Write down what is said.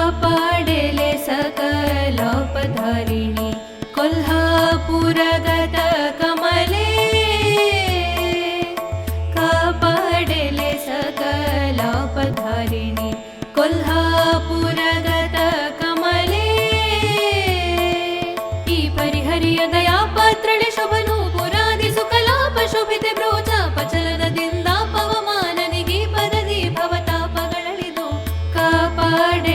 कापाडेले सकलोपधारिणि कोल्हापुरगत कमले कापाडेले सकलोपधारिणि कोल्हापुरगत कमले ಈ ಪರಿಹರಿಯ ದಯಾ ಪಾತ್ರಳೆ ಶುಭನು ಪುರಾದಿ ಸುಕಲಾಪ ಶೋಭಿತೆ ಬ್ರೋಚ ಪಚಲದಿಂದ ಪವಮಾನನಿಗೆ ಪದದಿ ಭವತಾಪಗಳಳಿದು ಕಾಪಾಡೆ